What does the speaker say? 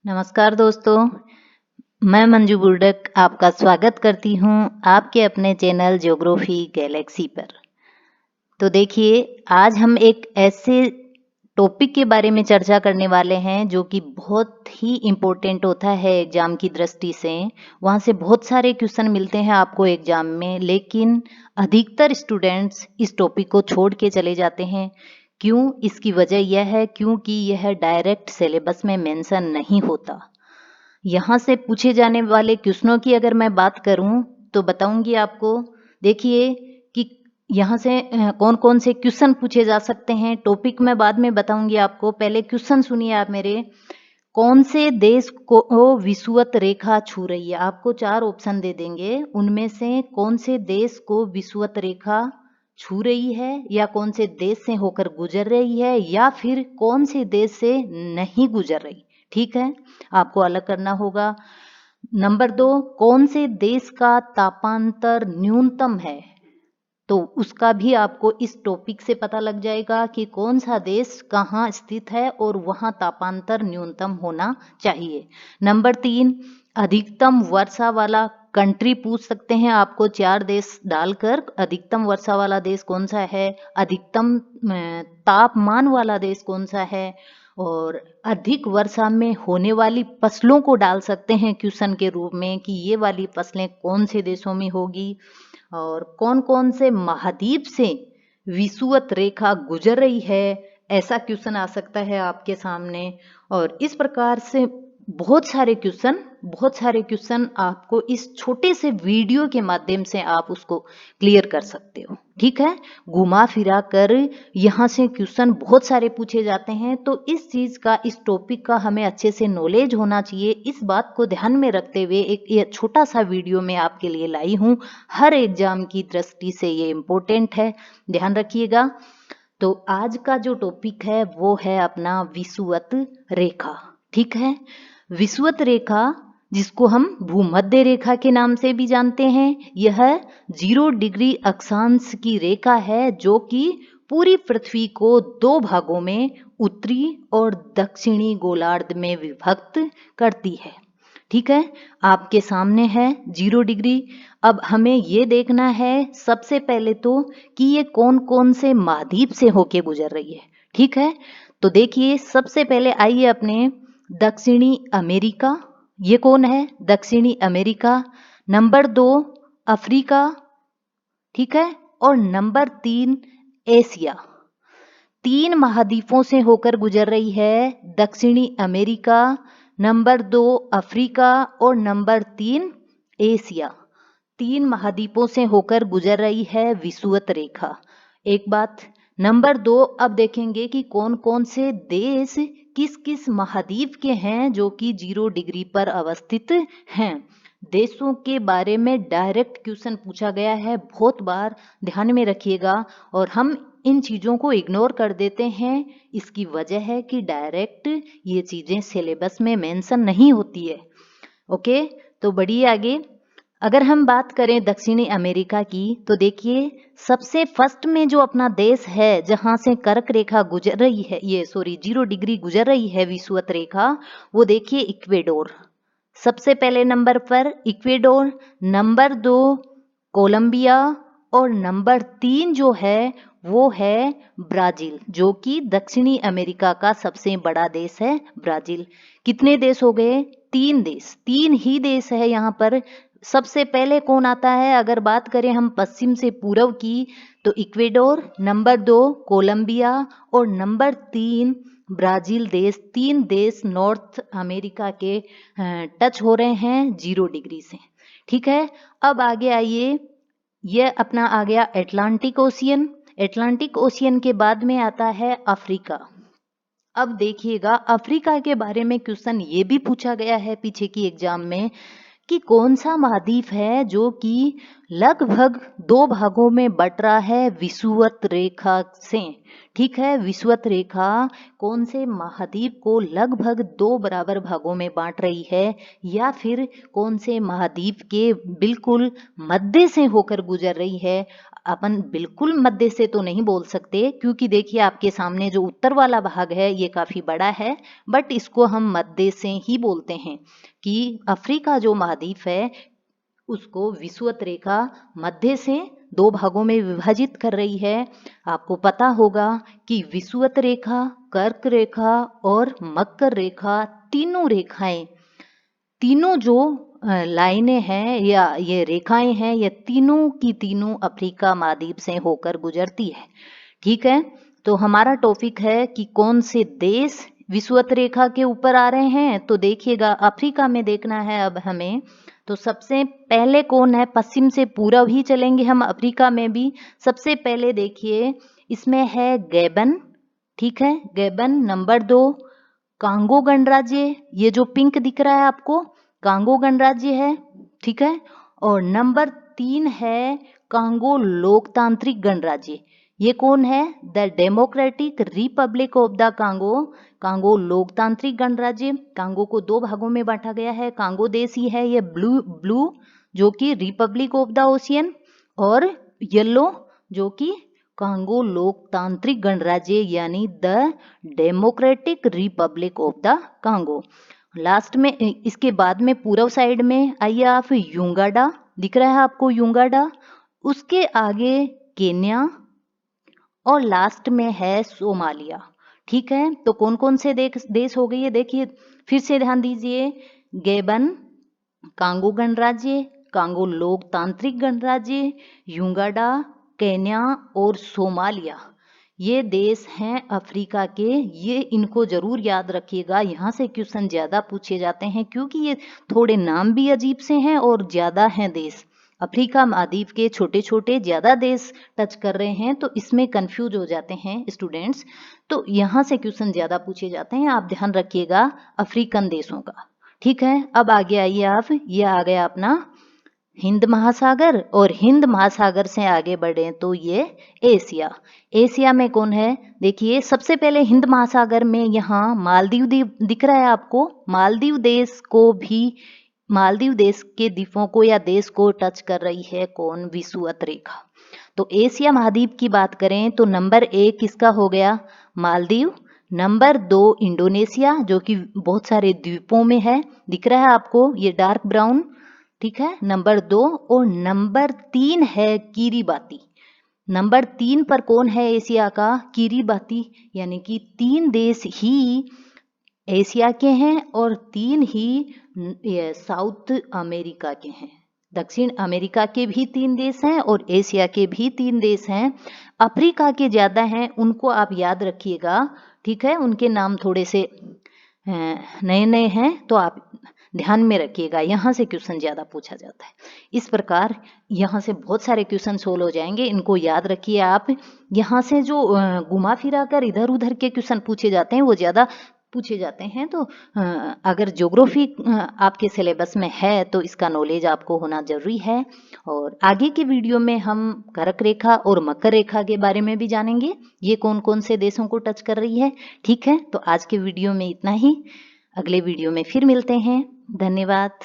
नमस्कार दोस्तों, मैं मंजू बुर्डक आपका स्वागत करती हूँ आपके अपने चैनल ज्योग्राफी गैलेक्सी पर। तो देखिए, आज हम एक ऐसे टॉपिक के बारे में चर्चा करने वाले हैं जो कि बहुत ही इम्पोर्टेंट होता है एग्जाम की दृष्टि से। वहाँ से बहुत सारे क्वेश्चन मिलते हैं आपको एग्जाम में, लेकिन अधिकतर स्टूडेंट्स इस टॉपिक को छोड़ के चले जाते हैं। क्यों? इसकी वजह यह है क्योंकि यह डायरेक्ट सिलेबस में मेंशन नहीं होता। यहाँ से पूछे जाने वाले क्वेश्चनों की अगर मैं बात करूं तो बताऊंगी आपको। देखिए कि यहाँ से कौन कौन से क्वेश्चन पूछे जा सकते हैं। टॉपिक मैं बाद में बताऊंगी आपको, पहले क्वेश्चन सुनिए आप मेरे। कौन से देश को विषुवत रेखा छू रही है? आपको 4 ऑप्शन दे देंगे, उनमें से कौन से देश को विषुवत रेखा छू रही है, या कौन से देश से होकर गुजर रही है, या फिर कौन से देश से नहीं गुजर रही। ठीक है, आपको अलग करना होगा। नंबर 2, कौन से देश का तापांतर न्यूनतम है? तो उसका भी आपको इस टॉपिक से पता लग जाएगा कि कौन सा देश कहाँ स्थित है और वहाँ तापांतर न्यूनतम होना चाहिए। नंबर 3, अधिकतम वर्षा वाला कंट्री पूछ सकते हैं आपको 4 देश डालकर। अधिकतम वर्षा वाला देश कौन सा है, अधिकतम तापमान वाला देश कौन सा है, और अधिक वर्षा में होने वाली फसलों को डाल सकते हैं क्वेश्चन के रूप में कि ये वाली फसलें कौन से देशों में होगी, और कौन कौन से महाद्वीप से विषुवत रेखा गुजर रही है। ऐसा क्वेश्चन आ सकता है आपके सामने। और इस प्रकार से बहुत सारे क्वेश्चन आपको इस छोटे से वीडियो के माध्यम से आप उसको क्लियर कर सकते हो। ठीक है, घुमा फिरा कर यहाँ से क्वेश्चन बहुत सारे पूछे जाते हैं। तो इस चीज का, इस टॉपिक का हमें अच्छे से नॉलेज होना चाहिए। इस बात को ध्यान में रखते हुए एक ये छोटा सा वीडियो मैं आपके लिए लाई हूँ। हर एग्जाम की दृष्टि से ये इम्पोर्टेंट है, ध्यान रखिएगा। तो आज का जो टॉपिक है वो है अपना विषुवत रेखा। ठीक है, विषुवत रेखा जिसको हम भूमध्य रेखा के नाम से भी जानते हैं, यह 0 डिग्री अक्षांश की रेखा है जो कि पूरी पृथ्वी को 2 भागों में, उत्तरी और दक्षिणी गोलार्ध में विभक्त करती है। ठीक है, आपके सामने है 0 डिग्री। अब हमें ये देखना है सबसे पहले तो कि ये कौन कौन से महाद्वीप से होके गुजर रही है। ठीक है, तो देखिए सबसे पहले आइए अपने दक्षिणी अमेरिका। ये कौन है? दक्षिणी अमेरिका। Number 2 Africa. ठीक है, और नंबर 3 एशिया। 3 महाद्वीपों से होकर गुजर रही है दक्षिणी अमेरिका, नंबर 2 अफ्रीका और नंबर 3 एशिया। 3 महाद्वीपों से होकर गुजर रही है विषुवत रेखा। एक बात। नंबर 2, अब देखेंगे कि कौन कौन से देश किस किस महाद्वीप के हैं जो कि 0 डिग्री पर अवस्थित हैं। देशों के बारे में डायरेक्ट क्वेश्चन पूछा गया है बहुत बार, ध्यान में रखिएगा। और हम इन चीज़ों को इग्नोर कर देते हैं, इसकी वजह है कि डायरेक्ट ये चीज़ें सिलेबस में मेंशन नहीं होती है। ओके, तो बढ़िए आगे। अगर हम बात करें दक्षिणी अमेरिका की, तो देखिए सबसे फर्स्ट में जो अपना देश है जहां से कर्क रेखा गुजर रही है, 0 डिग्री गुजर रही है विषुवत रेखा, वो देखिए इक्वेडोर। सबसे पहले नंबर पर इक्वेडोर, नंबर 2 कोलंबिया, और नंबर 3 जो है वो है ब्राजील, जो कि दक्षिणी अमेरिका का सबसे बड़ा देश है ब्राजील। कितने देश हो गए? 3 देश, 3 ही देश है यहाँ पर। सबसे पहले कौन आता है? अगर बात करें हम पश्चिम से पूर्व की, तो इक्वेडोर, नंबर 2 कोलंबिया और नंबर 3 ब्राजील देश। 3 देश नॉर्थ अमेरिका के टच हो रहे हैं 0 डिग्री से। ठीक है, अब आगे आइए। यह अपना आ गया एटलांटिक ओशियन। एटलांटिक ओशियन के बाद में आता है अफ्रीका। अब देखिएगा अफ्रीका के बारे में क्वेश्चन ये भी पूछा गया है पीछे की एग्जाम में कि कौन सा महाद्वीप है जो कि लगभग 2 भागों में बट रहा है विषुवत रेखा से। ठीक है, विषुवत रेखा कौन से महाद्वीप को लगभग 2 बराबर भागों में बांट रही है, या फिर कौन से महाद्वीप के बिल्कुल मध्य से होकर गुजर रही है। अपन बिल्कुल मध्य से तो नहीं बोल सकते, क्योंकि देखिए आपके सामने जो उत्तर वाला भाग है ये काफी बड़ा है, बट इसको हम मध्य से ही बोलते हैं कि अफ्रीका जो महाद्वीप है उसको विषुवत रेखा मध्य से दो भागों में विभाजित कर रही है। आपको पता होगा कि विषुवत रेखा, कर्क रेखा और मकर रेखा, तीनों रेखाएं, तीनों जो लाइनें हैं या ये रेखाएं हैं, ये तीनों की तीनों अफ्रीका महाद्वीप से होकर गुजरती है। ठीक है, तो हमारा टॉपिक है कि कौन से देश विषुवत रेखा के ऊपर आ रहे हैं। तो देखिएगा अफ्रीका में देखना है अब हमें। तो सबसे पहले कौन है, पश्चिम से पूर्व ही चलेंगे हम अफ्रीका में भी। सबसे पहले देखिए इसमें है गैबन। ठीक है, गैबन। नंबर 2 कांगो गणराज्य, ये जो पिंक दिख रहा है आपको, कांगो गणराज्य है। ठीक है, और नंबर 3 है कांगो लोकतांत्रिक गणराज्य। ये कौन है, the democratic Republic of the Congo, Congo लोकतांत्रिक गणराज्य। कांगो को दो भागों में बांटा गया है। कांगो देश ही है ये ब्लू जो कि रिपब्लिक ऑफ द ओशियन, और येलो जो कि कांगो लोकतांत्रिक गणराज्य यानी the democratic Republic of the Congo. Last में इसके बाद में पूर्व साइड में आइए आप, युगांडा दिख रहा है आपको, युगांडा। उसके आगे केन्या और लास्ट में है सोमालिया। ठीक है, तो कौन कौन से देश हो गए ये देखिए, फिर से ध्यान दीजिए। गैबन, कांगो गणराज्य, कांगो लोकतांत्रिक गणराज्य, युगांडा, केन्या और सोमालिया, ये देश हैं अफ्रीका के। ये इनको जरूर याद रखिएगा, यहाँ से क्वेश्चन ज्यादा पूछे जाते हैं क्योंकि ये थोड़े नाम भी अजीब से हैं और ज्यादा हैं देश। अफ्रीका महाद्वीप के छोटे छोटे ज्यादा देश टच कर रहे हैं, तो इसमें कंफ्यूज हो जाते हैं स्टूडेंट्स। तो यहाँ से क्वेश्चन ज्यादा पूछे जाते हैं, आप ध्यान रखिएगा अफ्रीकन देशों का। ठीक है, अब आगे आइए आप, ये आ गया अपना हिंद महासागर, और हिंद महासागर से आगे बढ़े तो ये एशिया। एशिया में कौन है, देखिए सबसे पहले हिंद महासागर में यहाँ मालदीव दिख रहा है आपको। मालदीव देश को भी, मालदीव देश के द्वीपों को या देश को टच कर रही है कौन, विषुवत रेखा। तो एशिया महाद्वीप की बात करें तो नंबर 1 किसका हो गया, मालदीव। नंबर 2 इंडोनेशिया, जो कि बहुत सारे द्वीपों में है, दिख रहा है आपको ये डार्क ब्राउन। ठीक है, नंबर 2। और नंबर 3 है किरिबाती। नंबर 3 पर कौन है एशिया का, किरिबाती, यानी कि 3 देश ही एशिया के हैं और 3 ही साउथ अमेरिका के हैं। दक्षिण अमेरिका के भी 3 देश हैं और एशिया के भी 3 देश हैं। अफ्रीका के ज्यादा हैं, उनको आप याद रखिएगा। ठीक है, उनके नाम थोड़े से नए नए हैं, तो आप ध्यान में रखिएगा, यहाँ से क्वेश्चन ज्यादा पूछा जाता है। इस प्रकार यहाँ से बहुत सारे क्वेश्चन सोल्व हो जाएंगे, इनको याद रखिए आप। यहाँ से जो घुमा फिरा कर इधर उधर के क्वेश्चन पूछे जाते हैं वो ज्यादा पूछे जाते हैं। तो अगर ज्योग्राफी आपके सिलेबस में है तो इसका नॉलेज आपको होना जरूरी है। और आगे के वीडियो में हम कर्क रेखा और मकर रेखा के बारे में भी जानेंगे, ये कौन कौन से देशों को टच कर रही है। ठीक है, तो आज के वीडियो में इतना ही, अगले वीडियो में फिर मिलते हैं। धन्यवाद।